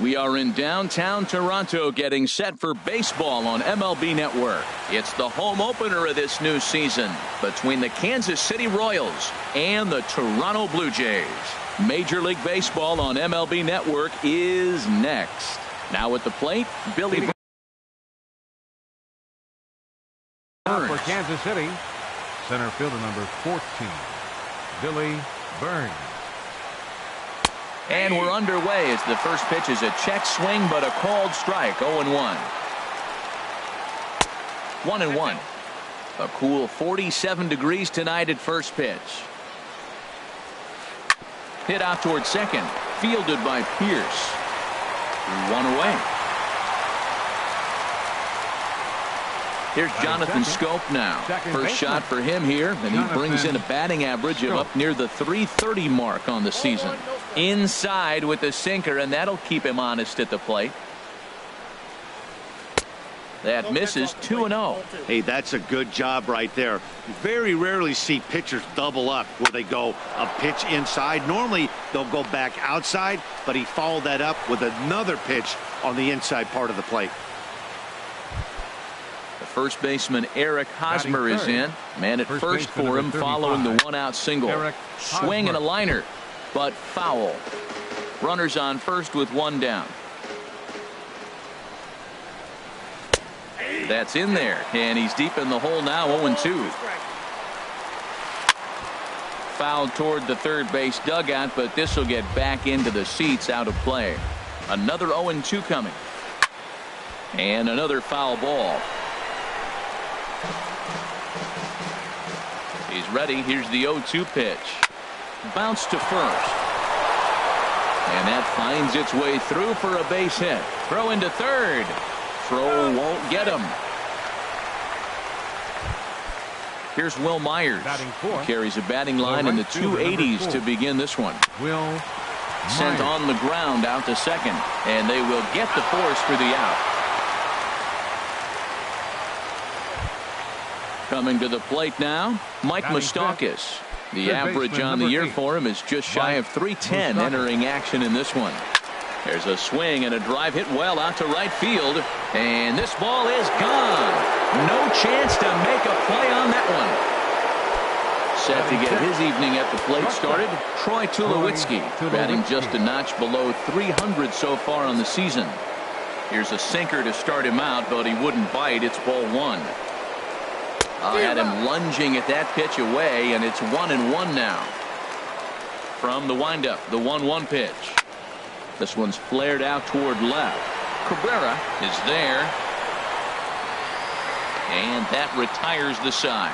We are in downtown Toronto getting set for baseball on MLB Network. It's the home opener of this new season between the Kansas City Royals and the Toronto Blue Jays. Major League Baseball on MLB Network is next. Now at the plate, Billy Burns. For Kansas City, center fielder number 14, Billy Burns. And we're underway as the first pitch is a check swing, but a called strike. 0-1. 1-1. A cool 47 degrees tonight at first pitch. Hit out toward second. Fielded by Pierce. One away. Here's Jonathan Scope now. First shot for him here, and he brings in a batting average of up near the .330 mark on the season. Inside with the sinker, and that'll keep him honest at the plate. That misses. 2-0. Hey, that's a good job right there. You very rarely see pitchers double up where they go a pitch inside. Normally they'll go back outside, but he followed that up with another pitch on the inside part of the plate. First baseman Eric Hosmer is in. Man at first for him following the one-out single. Swing and a liner, but foul. Runners on first with one down. That's in there, and he's deep in the hole now. 0-2. Fouled toward the third base dugout, but this will get back into the seats, out of play. Another 0-2 coming. And another foul ball. He's ready. Here's the 0-2 pitch. Bounce to first. And that finds its way through for a base hit. Throw into third. Throw won't get him. Here's Will Myers. He carries a batting line in the 280s to begin this one. Sent on the ground out to second. And they will get the force for the out. Coming to the plate now, Mike Moustakas. The average on the year for him is just shy of .310 entering action in this one. There's a swing and a drive hit well out to right field. And this ball is gone. No chance to make a play on that one. Set to get his evening at the plate started, Troy Tulowitzki, batting just a notch below .300 so far on the season. Here's a sinker to start him out, but he wouldn't bite. It's ball one. Had him lunging at that pitch away, and it's 1-1 now. From the windup, the 1-1 pitch. This one's flared out toward left. Cabrera is there. And that retires the side.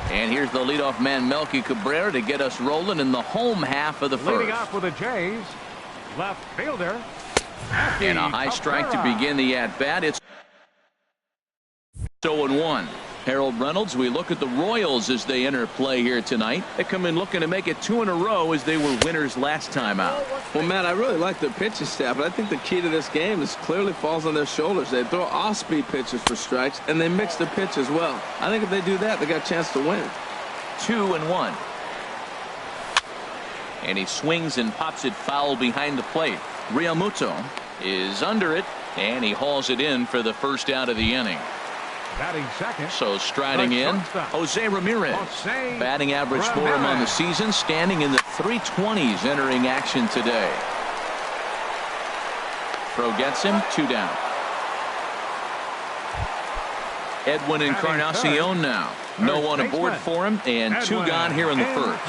And here's the leadoff man, Melky Cabrera, to get us rolling in the home half of the first. Leading off for the Jays, left fielder. And a high strike to begin the at-bat. It's 0-1. Harold Reynolds, we look at the Royals as they enter play here tonight. They come in looking to make it 2 in a row as they were winners last time out. Well, Matt, I really like their pitching staff, but I think the key to this game is clearly falls on their shoulders. They throw off-speed pitches for strikes, and they mix their pitch as well. I think if they do that, they got a chance to win. 2-1. And he swings and pops it foul behind the plate. Realmuto is under it, and he hauls it in for the first out of the inning. Batting second. So striding in, Jose Ramirez. Batting average for him on the season, standing in the 320s entering action today. Throw gets him, 2 down. Edwin Encarnacion now. No one aboard for him, and 2 gone here in the first.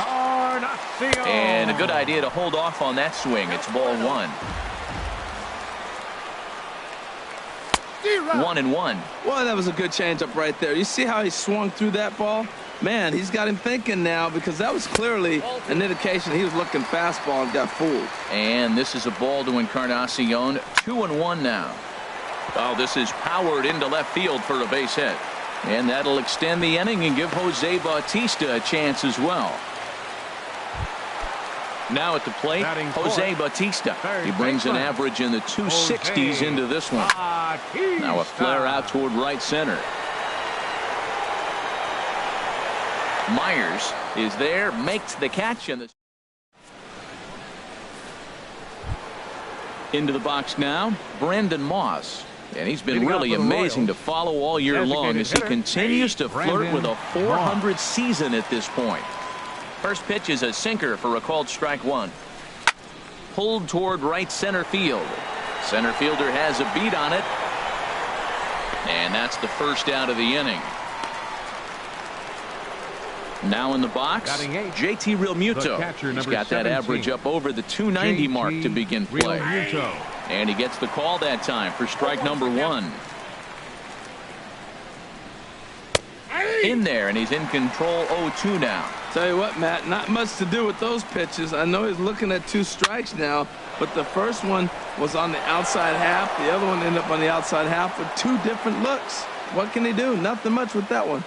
And a good idea to hold off on that swing. It's ball 1. 1-1. Well, that was a good changeup right there. You see how he swung through that ball? Man, he's got him thinking now, because that was clearly an indication he was looking fastball and got fooled. And this is a ball to Encarnacion. 2-1 now. Oh, this is powered into left field for a base hit. And that'll extend the inning and give Jose Bautista a chance as well. Now at the plate, Jose Bautista. He brings an average in the 260s into this one. Now a flare out toward right center. Myers is there, makes the catch, and Into the box now, Brandon Moss. And he's been Leading really off for the amazing to Royals, follow all year long as he hitter, continues to flirt Brandon with a 400 Moss. season at this point. First pitch is a sinker for a called strike one. Pulled toward right center field. Center fielder has a beat on it. And that's the first out of the inning. Now in the box, Batting eighth, JT Realmuto. the catcher, He's number got that 17, average up over the 290 mark to begin play. Realmuto. And he gets the call that time for strike number one. In there, and he's in control 0-2 now. Tell you what, Matt, not much to do with those pitches. I know he's looking at 2 strikes now, but the first one was on the outside half. The other one ended up on the outside half with 2 different looks. What can he do? Nothing much with that one.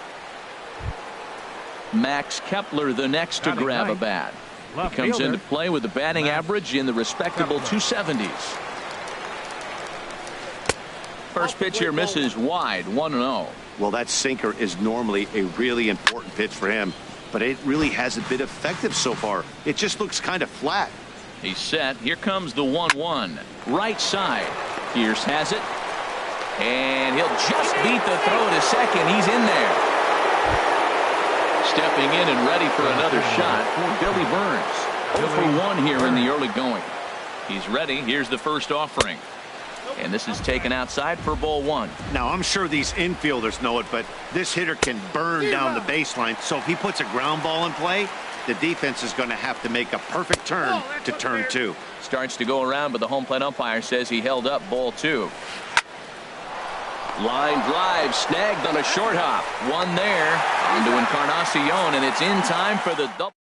Max Kepler the next to Batting grab a ninth, bat. He left comes fielder, into play with a batting Max average in the respectable Kepler. 270s. First pitch here misses wide, 1-0. Well, that sinker is normally a really important pitch for him, but it really hasn't been effective so far. It just looks kind of flat. He's set. Here comes the 1-1. Right side. Pierce has it. And he'll just beat the throw to second. He's in there. Stepping in and ready for another shot for Billy Burns. 0 for 1 here in the early going. He's ready. Here's the first offering. And this is taken outside for ball 1. Now, I'm sure these infielders know it, but this hitter can burn down the baseline. So if he puts a ground ball in play, the defense is going to have to make a perfect turn to turn 2. Starts to go around, but the home plate umpire says he held up ball 2. Line drive snagged on a short hop. One there. Onto Encarnacion, and it's in time for the double.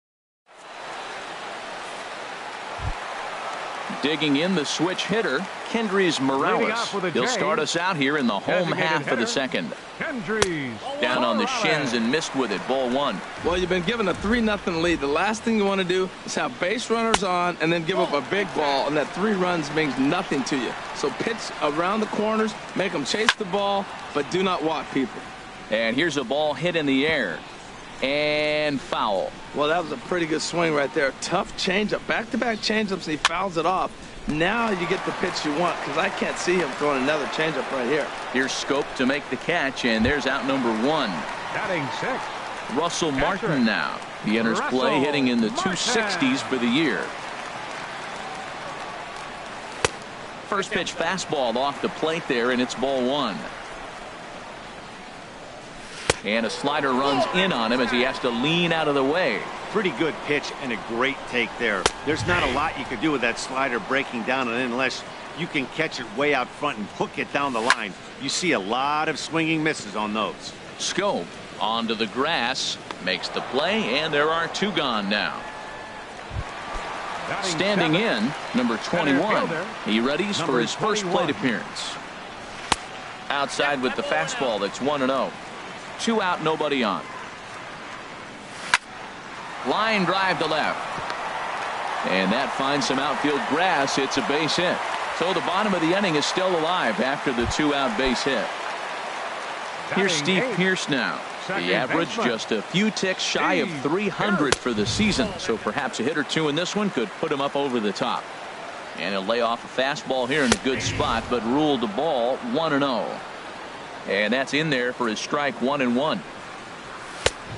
Digging in the switch hitter, Kendrys Morales. He'll start us out here in the home half of the second. Down on the shins and missed with it. Ball 1. Well, you've been given a 3-0 lead. The last thing you want to do is have base runners on and then give up a big ball, and that 3 runs means nothing to you. So pitch around the corners, make them chase the ball, but do not walk people. And here's a ball hit in the air. And foul. Well, that was a pretty good swing right there. Tough changeup. Back-to-back changeups, and he fouls it off. Now you get the pitch you want, because I can't see him throwing another changeup right here. Here's Scope to make the catch, and there's out number 1. Batting 6. Russell Martin now. He enters play hitting in the 260s for the year. First pitch fastball off the plate there, and it's ball 1. And a slider runs in on him as he has to lean out of the way. Pretty good pitch and a great take there. There's not a lot you can do with that slider breaking down and in unless you can catch it way out front and hook it down the line. You see a lot of swinging misses on those. Scope onto the grass, makes the play, and there are 2 gone now. Standing in, number 21. He readies for his first plate appearance. Outside with the fastball, that's 1-0. 2 out, nobody on. Line drive to left. And that finds some outfield grass. It's a base hit. So the bottom of the inning is still alive after the 2-out base hit. Here's Steve Pierce now. The average just a few ticks shy of 300 for the season. So perhaps a hit or 2 in this one could put him up over the top. And he'll lay off a fastball here in a good spot, but ruled the ball 1-0. And that's in there for his strike 1-1.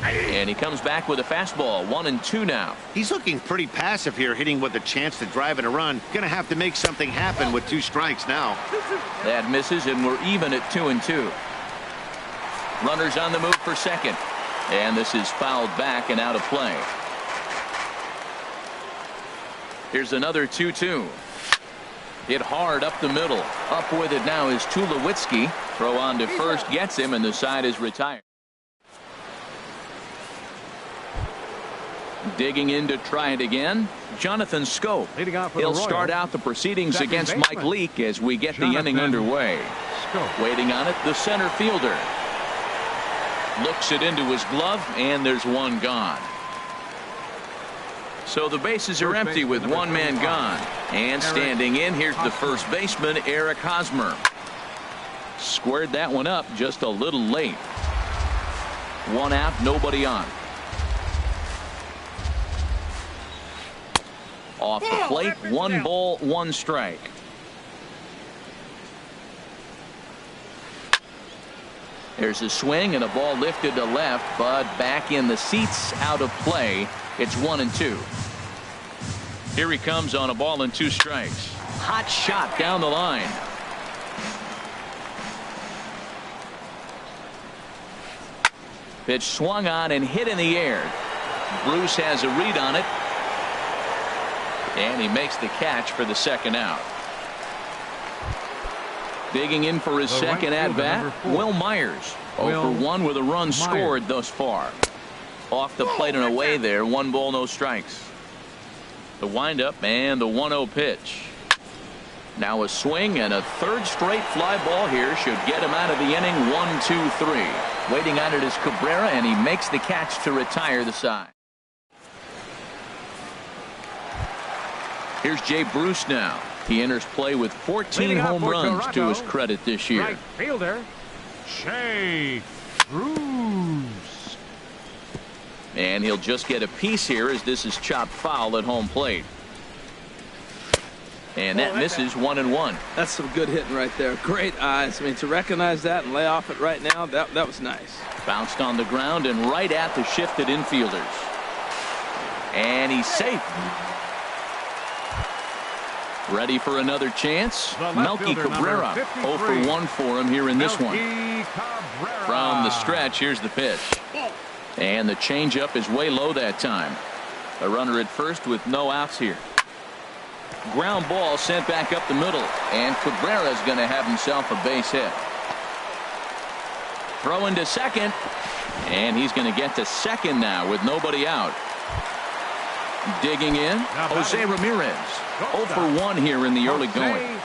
And he comes back with a fastball 1-2 now. He's looking pretty passive here, hitting with a chance to drive in a run. Gonna have to make something happen with 2 strikes now. That misses, and we're even at 2-2. Runners on the move for second. And this is fouled back and out of play. Here's another 2-2. Hit hard up the middle. Up with it now is Tulowitzki. Throw on to first gets him, and the side is retired. Digging in to try it again, Jonathan Scope. He'll start out the proceedings against Mike Leake as we get the inning underway. Waiting on it, the center fielder. Looks it into his glove, and there's 1 gone. So the bases are empty with 1 man gone. And standing in, here's the first baseman, Eric Hosmer. Squared that one up just a little late. 1 out, nobody on. Off the plate, 1 ball, 1 strike. There's a swing and a ball lifted to left, but back in the seats, out of play. It's 1-2. Here he comes on a ball and 2 strikes. Hot shot down the line. Pitch swung on and hit in the air. Bruce has a read on it. And he makes the catch for the second out. Digging in for his second at-bat, Will Myers. 0 for 1 with a run scored thus far. Off the plate and away there. 1 ball, no strikes. The windup and the 1-0 pitch. Now a swing and a 3rd straight fly ball here should get him out of the inning. 1-2-3. Waiting on it is Cabrera, and he makes the catch to retire the side. Here's Jay Bruce now. He enters play with 14 home runs to his credit this year. Right fielder, Jay Bruce. And he'll just get a piece here as this is chopped foul at home plate. And that misses 1-1. That's some good hitting right there. Great eyes. I mean, to recognize that and lay off it right now, that was nice. Bounced on the ground and right at the shifted infielders. And he's safe. Ready for another chance. Melky Cabrera. 0 for 1 for him here in this one. From the stretch, here's the pitch. And the changeup is way low that time. A runner at first with no outs here. Ground ball sent back up the middle. And Cabrera's going to have himself a base hit. Throw into second. And he's going to get to second now with nobody out. Digging in, Jose Ramirez. 0 for 1 here in the early going.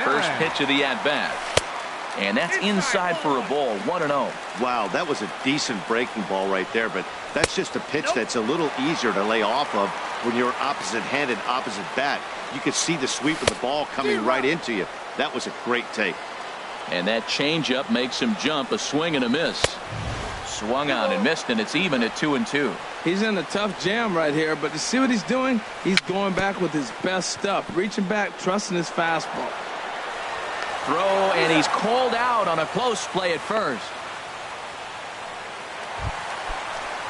First pitch of the at-bat. And that's inside for a ball. 1-0. Wow, that was a decent breaking ball right there, but that's just a pitch that's a little easier to lay off of when you're opposite-handed, opposite bat. You could see the sweep of the ball coming right into you. That was a great take. And that changeup makes him jump. A swing and a miss. Swung on and missed, and it's even at 2-2. He's in a tough jam right here, but you see what he's doing? He's going back with his best stuff. Reaching back, trusting his fastball. Throw, and he's called out on a close play at first.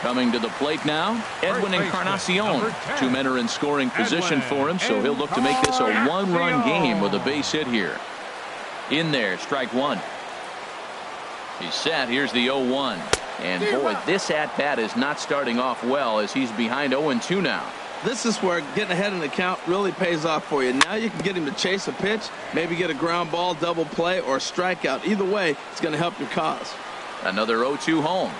Coming to the plate now, Edwin Encarnacion. 2 men are in scoring position for him, so he'll look to make this a 1-run game with a base hit here. In there, strike 1. He's set. Here's the 0-1. And boy, this at-bat is not starting off well as he's behind 0-2 now. This is where getting ahead in the count really pays off for you. Now you can get him to chase a pitch, maybe get a ground ball, double play, or a strikeout. Either way, it's going to help your cause. Another 0-2 home.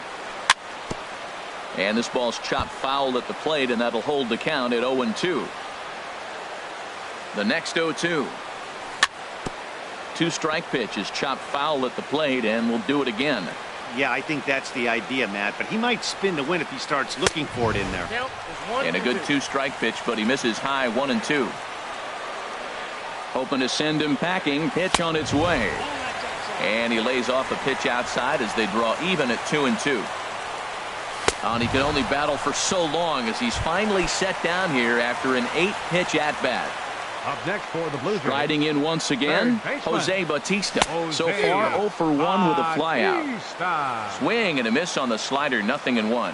And this ball's chopped foul at the plate, and that'll hold the count at 0-2. The next 0-2. 2-strike pitch is chopped foul at the plate, and we'll do it again. Yeah, I think that's the idea, Matt, but he might spin to win if he starts looking for it in there. And a good 2-strike pitch, but he misses high. 1-2. Hoping to send him packing. Pitch on its way. And he lays off a pitch outside as they draw even at 2-2. And he can only battle for so long as he's finally set down here after an 8-pitch at-bat. Up next for the Blue Jays. Riding in once again, Jose Bautista. So far 0 for 1 with a flyout. Swing and a miss on the slider. 0-1.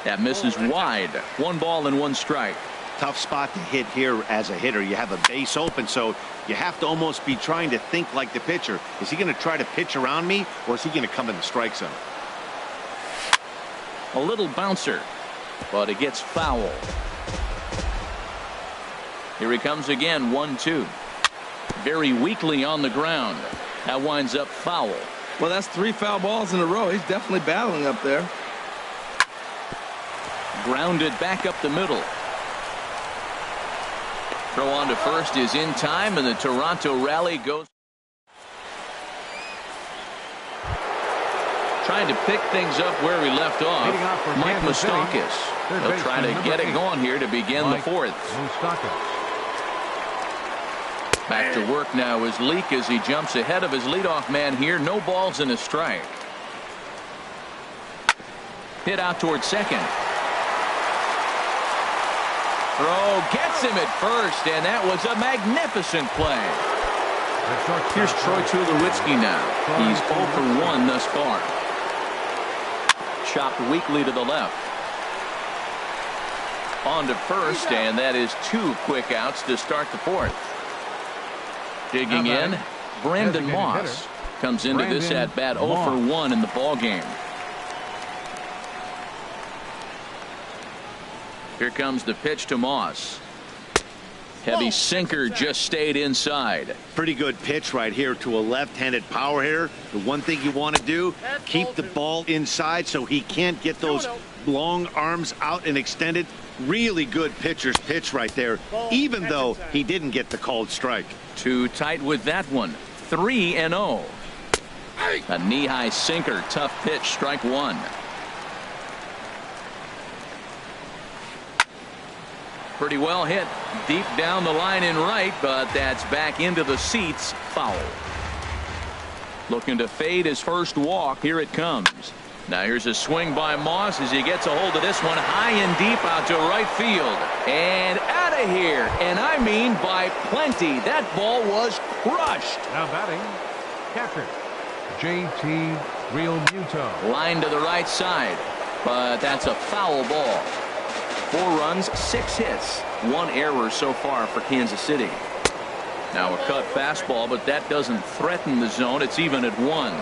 That misses wide. 1 ball and 1 strike. Tough spot to hit here as a hitter. You have a base open, so you have to almost be trying to think like the pitcher. Is he going to try to pitch around me, or is he going to come in the strike zone? A little bouncer, but it gets foul. Here he comes again. 1-2. Very weakly on the ground. That winds up foul. Well, that's 3 foul balls in a row. He's definitely battling up there. Grounded back up the middle. Throw on to first is in time, and the Toronto rally goes. Trying to pick things up where we left off. Mike Moustakas. He'll try to get it going here to begin the 4th. Back to work now is Leake as he jumps ahead of his leadoff man here. No balls and a strike. Hit out towards second. Throw gets him at first, and that was a magnificent play. Here's Troy Tulowitzki now. He's 0 for 1 thus far. Chopped weakly to the left. On to first, and that is 2 quick outs to start the 4th. Digging in, Brandon Moss comes into this at bat 0 for 1 in the ball game. Here comes the pitch to Moss. Heavy sinker just stayed inside. Pretty good pitch right here to a left-handed power hitter. The one thing you want to do, keep the ball inside so he can't get those long arms out and extended. Really good pitcher's pitch right there, even though he didn't get the called strike. Too tight with that one. 3-0. A knee-high sinker, tough pitch, strike 1. Pretty well hit deep down the line in right, but that's back into the seats. Foul. Looking to fade his first walk. Here it comes. Now here's a swing by Moss as he gets a hold of this one high and deep out to right field. And out of here. And I mean by plenty. That ball was crushed. Now batting, catcher, J.T. Realmuto. Line to the right side. But that's a foul ball. 4 runs, 6 hits, 1 error so far for Kansas City. Now a cut fastball, but that doesn't threaten the zone. It's even at 1.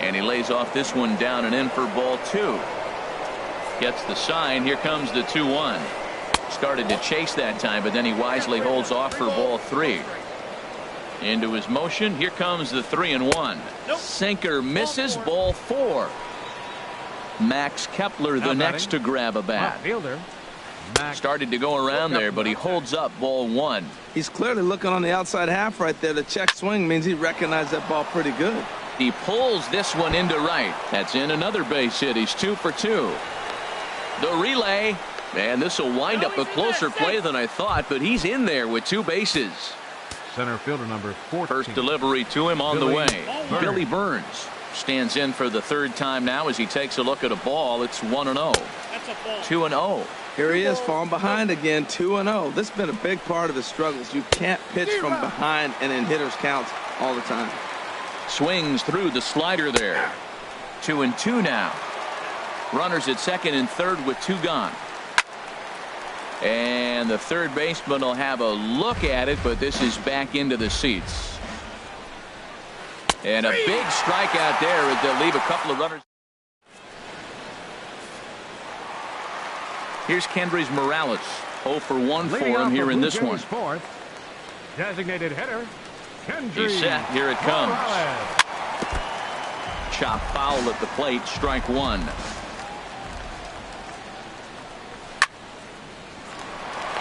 And he lays off this one down and in for ball 2. Gets the sign. Here comes the 2-1. Started to chase that time, but then he wisely holds off for ball 3. Into his motion. Here comes the 3-1. Sinker misses, ball 4. Max Kepler the next to grab a bat. Started to go around there, but he holds up ball 1. He's clearly looking on the outside half right there. The check swing means he recognized that ball pretty good. He pulls this one into right. That's in another base hit. He's 2 for 2. The relay. Man, this will wind up a closer play than I thought, but he's in there with 2 bases. Center fielder number 14. First delivery to him on the way. Billy Burns stands in for the 3rd time now as he takes a look at a ball. It's 1-0. 2-0. Here he is falling behind again. 2-0. This has been a big part of his struggles. You can't pitch from behind and in hitters counts all the time. Swings through the slider there. 2-2 now. Runners at 2nd and 3rd with 2 gone. And the 3rd baseman will have a look at it, but this is back into the seats. And a big strikeout there as they'll leave a couple of runners. Here's Kendrys Morales. 0 for 1 for him here in this one. Fourth, designated hitter, Kendrys. He's set. Here it comes. Morales. Chop foul at the plate. Strike 1.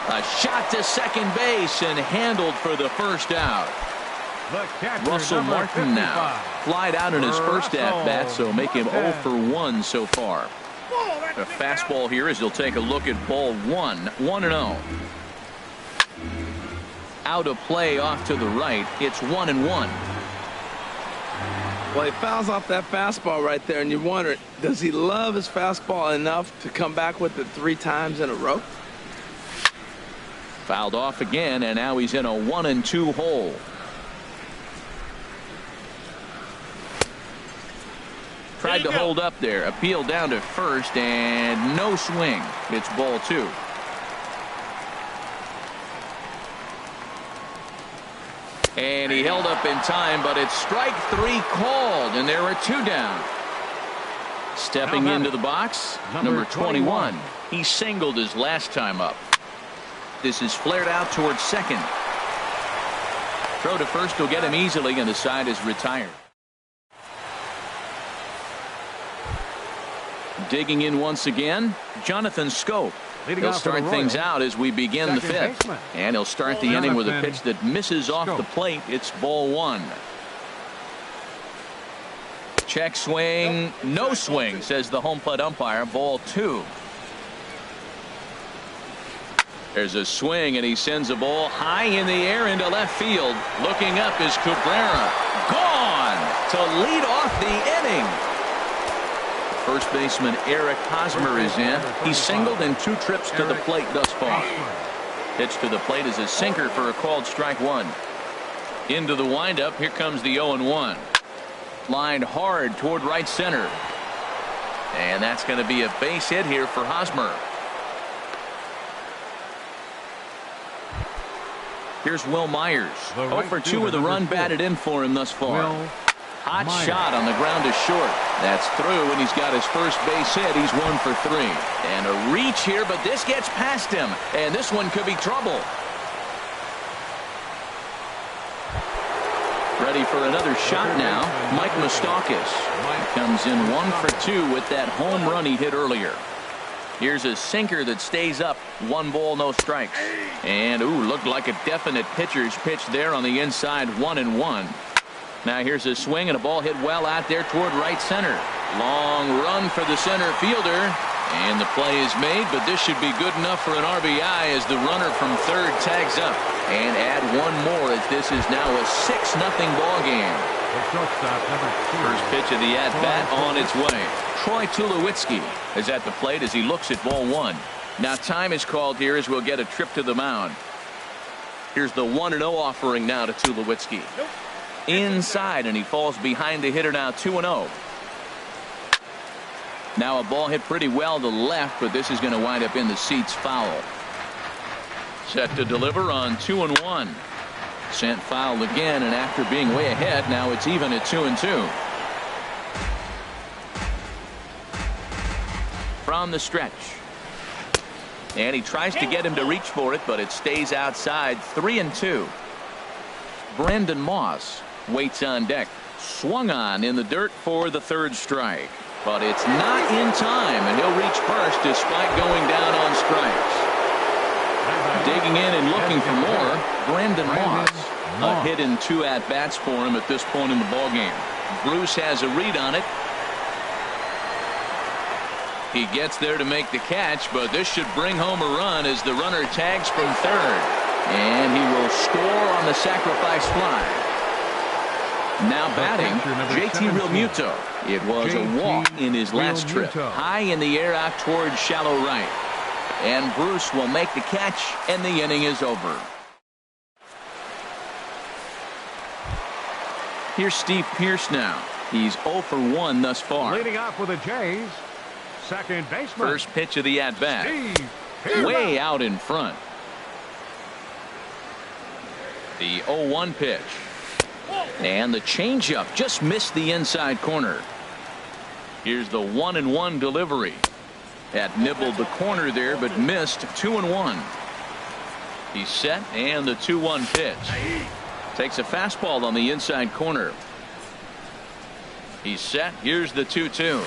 A shot to second base and handled for the first out. Russell Martin now flied out in his first at-bat, so make him 0 for 1 so far. A fastball here as he'll take a look at ball 1. 1-0. Out of play off to the right. It's 1-1. Well, he fouls off that fastball right there, and you wonder, does he love his fastball enough to come back with it 3 times in a row? Fouled off again, and now he's in a 1-2 hole. Tried to hold up there. Appeal down to first, and no swing. It's ball 2. And he held up in time, but it's strike 3 called, and there are 2 down. Stepping into the box, number 21. He singled his last time up. This is flared out towards second. Throw to first will get him easily, and the side is retired. Digging in once again, Jonathan Scope. He'll start things out as we begin the 5th. And he'll start the inning with a pitch that misses off the plate. It's ball 1. Check swing, no swing, says the home plate umpire. Ball 2. There's a swing, and he sends a ball high in the air into left field. Looking up is Cabrera. Gone to lead off the inning. First baseman Eric Hosmer is in. He's singled in 2 trips to the plate thus far. Pitch to the plate is a sinker for a called strike one. Into the windup. Here comes the 0-1. Lined hard toward right center. And that's going to be a base hit here for Hosmer. Here's Will Myers. 0 for 2 with a run batted in for him thus far. Hot shot on the ground to short. That's through, and he's got his first base hit. He's 1 for 3. And a reach here, but this gets past him. And this one could be trouble. Ready for another shot now. Mike Moustakas comes in 1 for 2 with that home run he hit earlier. Here's a sinker that stays up. 1 ball, no strikes. And, looked like a definite pitcher's pitch there on the inside. 1-1. Now here's a swing and a ball hit well out there toward right center. Long run for the center fielder. And the play is made, but this should be good enough for an RBI as the runner from third tags up. And add 1 more as this is now a 6-0 ball game. First pitch of the at-bat on its way. Troy Tulowitzki is at the plate as he looks at ball 1. Now time is called here as we'll get a trip to the mound. Here's the 1-0 offering now to Tulowitzki. Inside, and he falls behind the hitter now. 2-0. Now a ball hit pretty well to left, but this is going to wind up in the seats foul. Set to deliver on 2-1. Sent foul again, and after being way ahead, now it's even at 2-2. From the stretch. And he tries to get him to reach for it, but it stays outside. 3-2. Brandon Moss waits on deck. Swung on in the dirt for the third strike. But it's not in time, and he'll reach first despite going down on strikes. Digging in and looking for more, Brandon Moss. A hit in 2 at-bats for him at this point in the ballgame. Bruce has a read on it. He gets there to make the catch, but this should bring home a run as the runner tags from third. And he will score on the sacrifice fly. Now batting, JT Realmuto. It was a walk in his last trip. High in the air out towards shallow right. And Bruce will make the catch, and the inning is over. Here's Steve Pearce now. He's 0 for 1 thus far. Leading off with the Jays, second baseman. First pitch of the at-bat. Way out in front. The 0-1 pitch. And the changeup just missed the inside corner. Here's the 1-1 delivery. That nibbled the corner there, but missed. 2-1. He's set, and the 2-1 pitch. Takes a fastball on the inside corner. He's set. Here's the 2-2.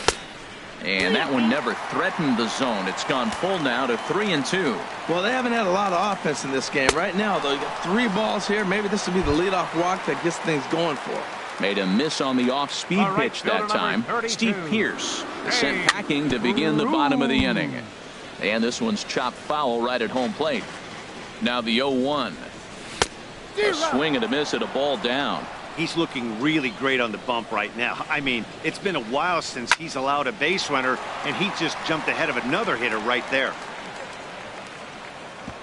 And that one never threatened the zone. It's gone full now to 3-2. Well, they haven't had a lot of offense in this game. Right now, though, you got 3 balls here. Maybe this will be the leadoff walk that gets things going for him. Made a miss on the off-speed pitch that time. Steve Pearce sent packing to begin the bottom of the inning. And this one's chopped foul right at home plate. Now the 0-1. A swing and a miss at a ball down. He's looking really great on the bump right now. I mean, it's been a while since he's allowed a base runner, and he just jumped ahead of another hitter right there.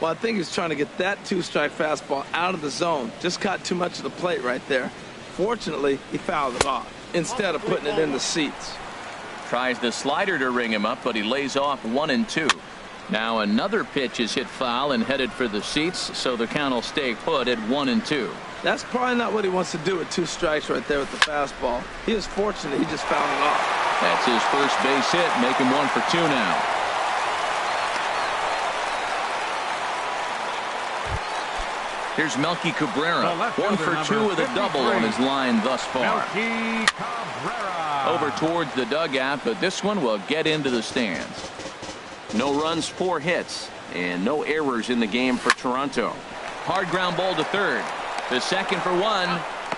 Well, I think he's trying to get that 2-strike fastball out of the zone. Just caught too much of the plate right there. Fortunately, he fouled it off instead of putting it in the seats. Tries the slider to ring him up, but he lays off 1-2. Now another pitch is hit foul and headed for the seats, so the count will stay put at 1-2. That's probably not what he wants to do with 2 strikes right there with the fastball. He is fortunate he just fouled it off. That's his first base hit, make him 1 for 2 now. Here's Melky Cabrera, 1 for 2 with a double on his line thus far. Over towards the dugout, but this one will get into the stands. No runs, 4 hits, and no errors in the game for Toronto. Hard ground ball to third. The second for 1.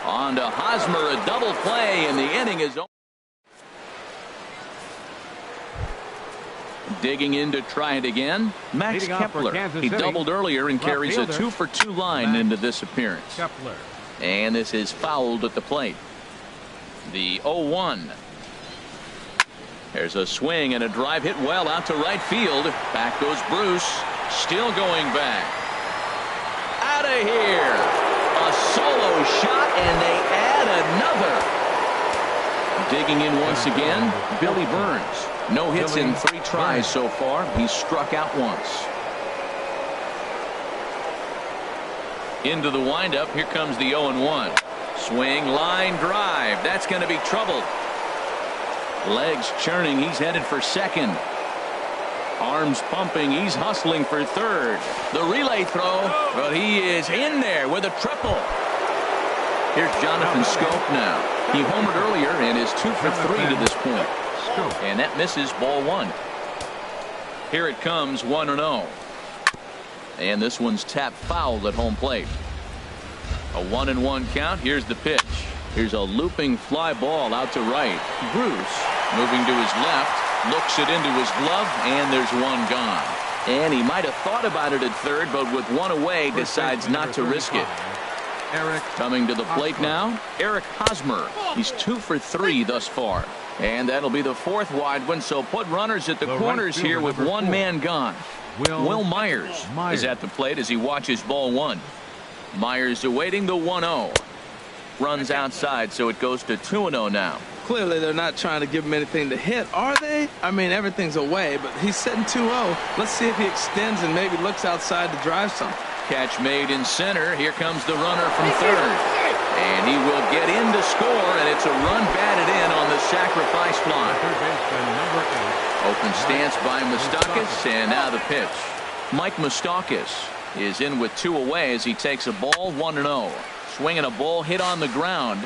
On to Hosmer, a double play, and the inning is over. Digging in to try it again, Max Kepler. He doubled earlier and carries a 2 for 2 line into this appearance. And this is fouled at the plate. The 0-1. There's a swing and a drive hit well out to right field. Back goes Bruce. Still going back. of here. A solo shot, and they add another. Digging in once again, Billy Burns. No hits in 3 tries so far. He's struck out once. Into the windup. Here comes the 0-1. Swing, line drive. That's going to be trouble. Legs churning. He's headed for second. Arms pumping. He's hustling for third. The relay throw. But he is in there with a triple. Here's Jonathan Scope now. He homered earlier and is 2 for 3 to this point. And that misses, ball 1. Here it comes, 1-0. And this one's tapped foul at home plate. A 1-1 count. Here's the pitch. Here's a looping fly ball out to right. Bruce moving to his left, looks it into his glove, and there's one gone. And he might have thought about it at third, but with one away, decides not to risk it. Coming to the plate now, Eric Hosmer. He's 2 for 3 thus far. And that'll be the 4th wide one, so put runners at the corners here with one man gone. Will Myers is at the plate as he watches ball 1. Myers awaiting the 1-0. Runs outside, so it goes to 2-0 now. Clearly, they're not trying to give him anything to hit, are they? I mean, everything's away, but he's sitting 2-0. Let's see if he extends and maybe looks outside to drive something. Catch made in center. Here comes the runner from third. And he will get in to score, and it's a run batted in on the sacrifice fly. Open stance by Moustakas, and now the pitch. Mike Moustakas is in with 2 away as he takes a ball, 1-0. Swinging a ball hit on the ground.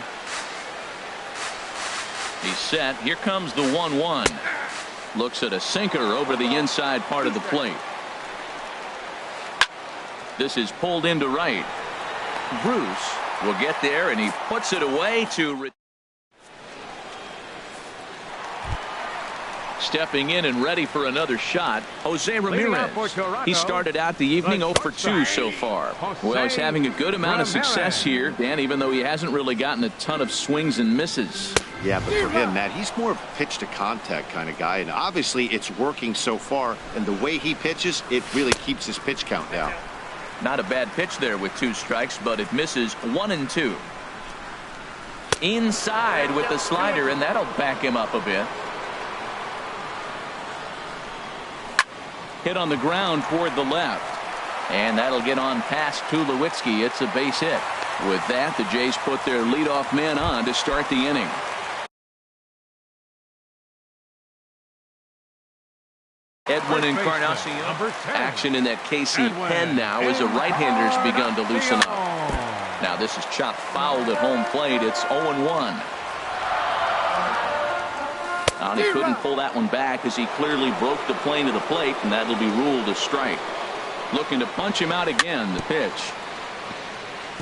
He's set. Here comes the 1-1. Looks at a sinker over the inside part of the plate. This is pulled into right. Bruce will get there, and he puts it away to stepping in and ready for another shot, Jose Ramirez. He started out the evening 0 for 2 so far. Well, he's having a good amount of success here, Dan, even though he hasn't really gotten a ton of swings and misses. Yeah, but for him, Matt, he's more of a pitch to contact kind of guy, and obviously it's working so far, and the way he pitches, it really keeps his pitch count down. Not a bad pitch there with 2 strikes, but it misses 1-2. Inside with the slider, and that'll back him up a bit. Hit on the ground toward the left. And that'll get on past Tulowitzki. It's a base hit. With that, the Jays put their leadoff man on to start the inning. Edwin Encarnacion. Action in that KC pen now as a right-hander's begun to loosen up. Now this is chopped fouled at home plate. It's 0-1. And he couldn't pull that one back as he clearly broke the plane of the plate, and that'll be ruled a strike. Looking to punch him out again. The pitch.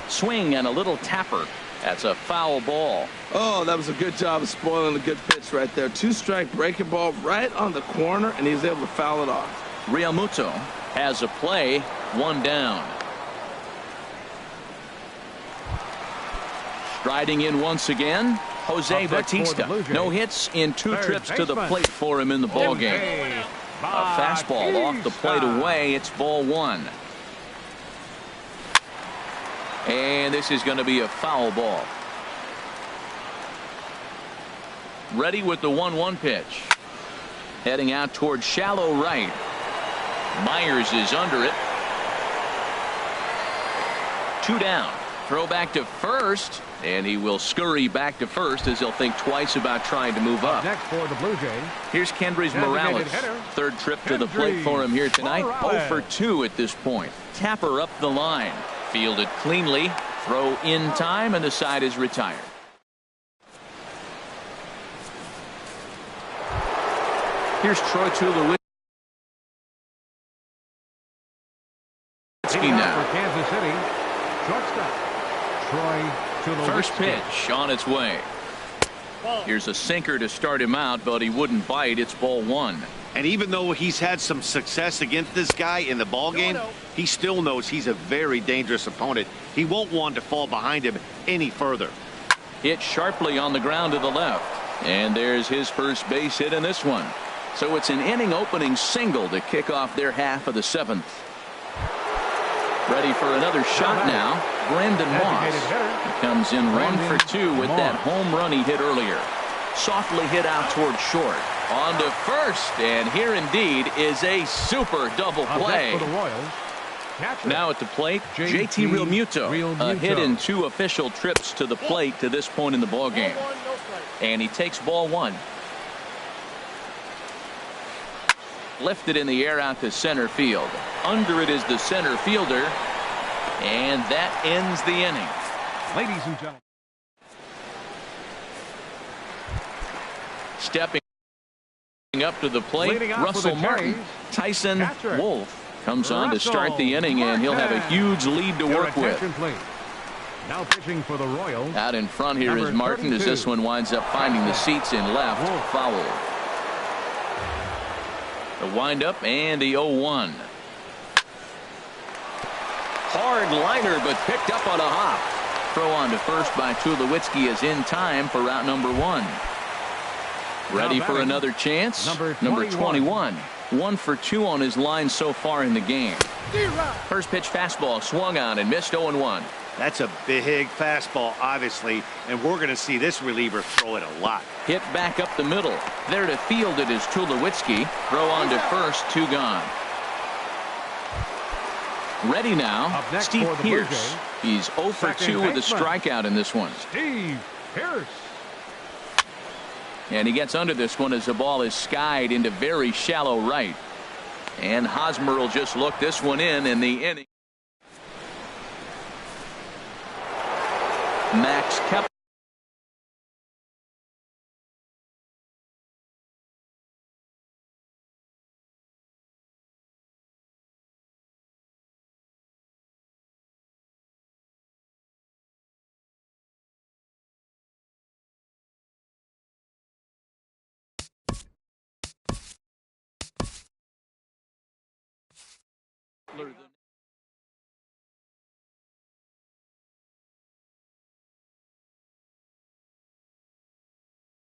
Swing and a little tapper. That's a foul ball. Oh, that was a good job of spoiling a good pitch right there. 2-strike breaking ball right on the corner, and he was able to foul it off. Realmuto has a play. 1 down. Striding in once again, Jose Bautista. No hits in 2 trips to the plate for him in the ballgame. A fastball off the plate away. It's ball 1. And this is going to be a foul ball. Ready with the 1-1 pitch. Heading out toward shallow right. Myers is under it. 2 down. Throw back to first, and he will scurry back to first as he'll think twice about trying to move up. Next for the Blue Jays. Here's Kendrys Morales. 3rd trip to the plate for him here tonight. 0 for 2 at this point. Tapper up the line. Fielded cleanly. Throw in time, and the side is retired. Here's Troy Tulowitzki now. For Kansas City, shortstop Troy Tulowitzki. First pitch on its way. Here's a sinker to start him out, but he wouldn't bite. It's ball 1. And even though he's had some success against this guy in the ball game, he still knows he's a very dangerous opponent. He won't want to fall behind him any further. Hit sharply on the ground to the left. And there's his first base hit in this one. So it's an inning opening single to kick off their half of the 7th. Ready for another shot now. Brandon Moss. He comes in 1 for 2 with that home run he hit earlier. Softly hit out toward short. On to first, and here indeed is a super double play. Now at the plate, JT Realmuto. A hit in 2 official trips to the plate to this point in the ballgame. And he takes ball 1. Lifted in the air out to center field. Under it is the center fielder. And that ends the inning. Ladies and gentlemen. Stepping up to the plate, Russell Martin. Tyson Wolf comes on to start the inning, and he'll have a huge lead to work with. Now pitching for the Royals. Out in front here is Martin as this one winds up finding the seats in left. Foul. The windup and the 0-1. Hard liner, but picked up on a hop. Throw on to first by Tulowitzki is in time for route number 1. Ready for another chance. Number 21. 1 for 2 on his line so far in the game. First pitch fastball swung on and missed 0-1. That's a big fastball, obviously, and we're going to see this reliever throw it a lot. Hit back up the middle. There to field it is Tulowitzki. Throw on to first, 2 gone. Ready now, Steve Pearce. He's 0 for 2 with a strikeout in this one. Steve Pearce. And he gets under this one as the ball is skied into very shallow right. And Hosmer will just look this one in the inning. Max Kepler. Than